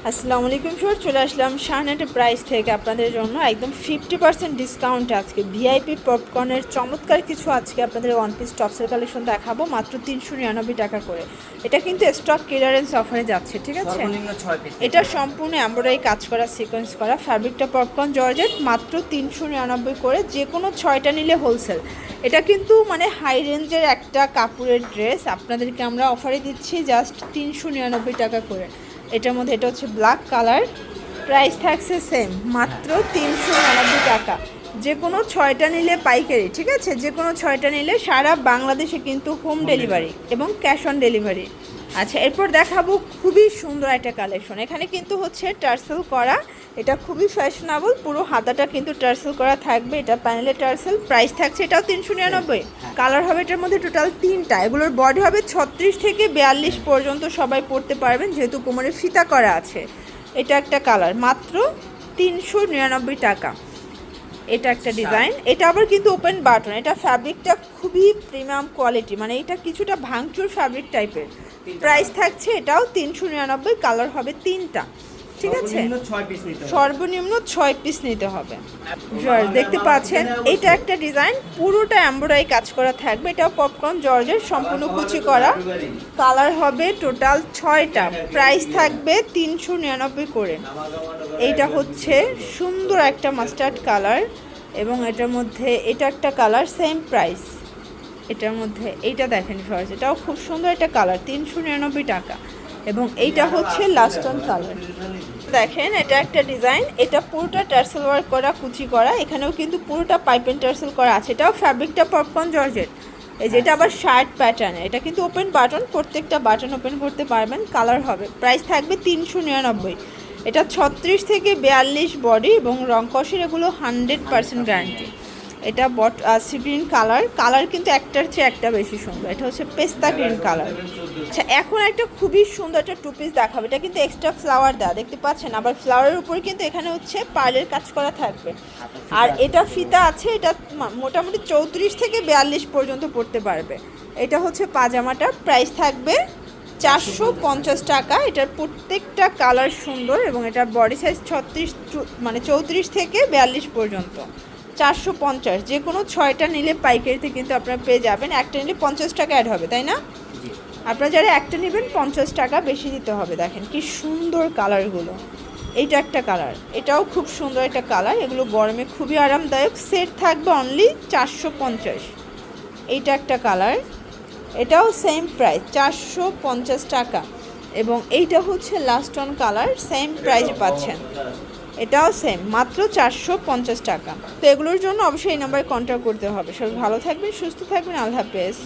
আসসালামু আলাইকুম স্যার, চলে আসলাম শাহনাটের প্রাইস থেকে আপনাদের জন্য একদম 50% ডিসকাউন্ট। আজকে ভিআইপি পপকর্নের চমৎকার কিছু আজকে আপনাদের ওয়ান পিস টপসের কালেকশন দেখাবো মাত্র 399 টাকা করে। এটা কিন্তু স্টক ক্লিয়ারেন্স অফারে যাচ্ছে, ঠিক আছে? এটা সম্পূর্ণ এমব্রয়ডারি কাজ করা, সিকোয়েন্স করা, ফ্যাব্রিকটা পপকর্ন জর্জেট, মাত্র 399 করে, যে কোনো 6টা নিলে হোলসেল। এটা কিন্তু মানে হাই রেঞ্জের একটা কাপড়ের ড্রেস, আপনাদেরকে আমরা অফারে দিচ্ছি জাস্ট 399 টাকা করে। এটার মধ্যে এটা হচ্ছে ব্ল্যাক কালার, প্রাইস থাকছে সেম মাত্র 399 টাকা। যে কোনো 6টা নিলে পাইকারি, ঠিক আছে? যে কোনো 6টা নিলে সারা বাংলাদেশে কিন্তু হোম ডেলিভারি এবং ক্যাশ অন ডেলিভারি। আচ্ছা, এরপর দেখাবো খুবই সুন্দর একটা কালেকশন। এখানে কিন্তু হচ্ছে টার্সেল করা, এটা খুবই ফ্যাশনেবল, পুরো হাতাটা কিন্তু টার্সেল করা থাকবে, এটা প্যানেলে টার্সেল। প্রাইস থাকছে এটাও 399। কালার হবে এটার মধ্যে টোটাল 3টা, এগুলোর বডি হবে 36 থেকে 42 পর্যন্ত, সবাই পরতে পারবেন যেহেতু কোমরে ফিতা করা আছে। এটা একটা কালার, মাত্র 399 টাকা। এটা একটা ডিজাইন, এটা আবার কিন্তু ওপেন বাটন, এটা ফ্যাব্রিকটা খুবই প্রিমিয়াম কোয়ালিটি, মানে এটা কিছুটা ভাঙচুর ফ্যাব্রিক টাইপের। প্রাইস থাকছে এটাও 399, কালার হবে 3টা, ঠিক আছে? সর্বনিম্ন 6 পিস নিতে হবে। দেখতে পাচ্ছেন এটা একটা ডিজাইন, পুরোটা এমব্রয়ডারি কাজ করা থাকবে, এটা পপকর্ন জর্জের, সম্পূর্ণ কুচি করা। কালার হবে টোটাল 6টা, প্রাইস থাকবে 399 করে। এইটা হচ্ছে সুন্দর একটা মাস্টার্ড কালার, এবং এটার মধ্যে এটা একটা কালার, সেম প্রাইস। এটার মধ্যে এইটা দেখেন ফার্স্ট, এটাও খুব সুন্দর একটা কালার, 399 টাকা। এবং এইটা হচ্ছে লাস্ট অন কালার, দেখেন এটা একটা ডিজাইন, এটা পুরোটা টার্সেল ওয়ার্ক করা, কুচি করা, এখানেও কিন্তু পুরোটা পাইপেন টার্সেল করা আছে। এটাও ফ্যাব্রিকটা পপকর্ন জর্জেট, এই যেটা আবার শার্ট প্যাটার্ন, এটা কিন্তু ওপেন বাটন, প্রত্যেকটা বাটন ওপেন করতে পারবেন। কালার হবে, প্রাইস থাকবে 399। এটা 36 থেকে 42 বডি এবং রং কষের, এগুলো 100% গ্যারান্টি। এটা সি গ্রিন কালার, কালার কিন্তু একটার চেয়ে একটা বেশি সুন্দর। এটা হচ্ছে পেস্তা গ্রিন কালার। আচ্ছা, এখন একটা খুবই সুন্দর একটা টু পিস দেখাবে, এটা কিন্তু এক্সট্রা ফ্লাওয়ার দেওয়া, দেখতে পাচ্ছেন? আবার ফ্লাওয়ারের উপরে কিন্তু এখানে হচ্ছে পার্লের কাজ করা থাকবে, আর এটা ফিতা আছে। এটা মোটামুটি 34 থেকে 42 পর্যন্ত পড়তে পারবে। এটা হচ্ছে পাজামাটা, প্রাইস থাকবে 450 টাকা। এটার প্রত্যেকটা কালার সুন্দর, এবং এটার বডি সাইজ 34 থেকে 42 পর্যন্ত, 450। যে কোনো 6টা নিলে পাইকারিতে কিন্তু আপনারা পেয়ে যাবেন। একটা নিলে 50 টাকা অ্যাড হবে, তাই না? আপনারা যারা একটা নেবেন 50 টাকা বেশি দিতে হবে। দেখেন কি সুন্দর কালারগুলো। এইটা একটা কালার, এটাও খুব সুন্দর একটা কালার, এগুলো গরমে খুবই আরামদায়ক। সেট থাকবে অনলি 450। এইটা একটা কালার, এটাও সেম প্রাইস 450 টাকা। এবং এইটা হচ্ছে last on colour, same price পাচ্ছেন, এটাও সেম মাত্র 450 টাকা। তো এগুলোর জন্য অবশ্যই এই নাম্বারে কন্ট্যাক্ট করতে হবে। সবাই ভালো থাকবেন, সুস্থ থাকবেন, আল্লাহ হাফেজ।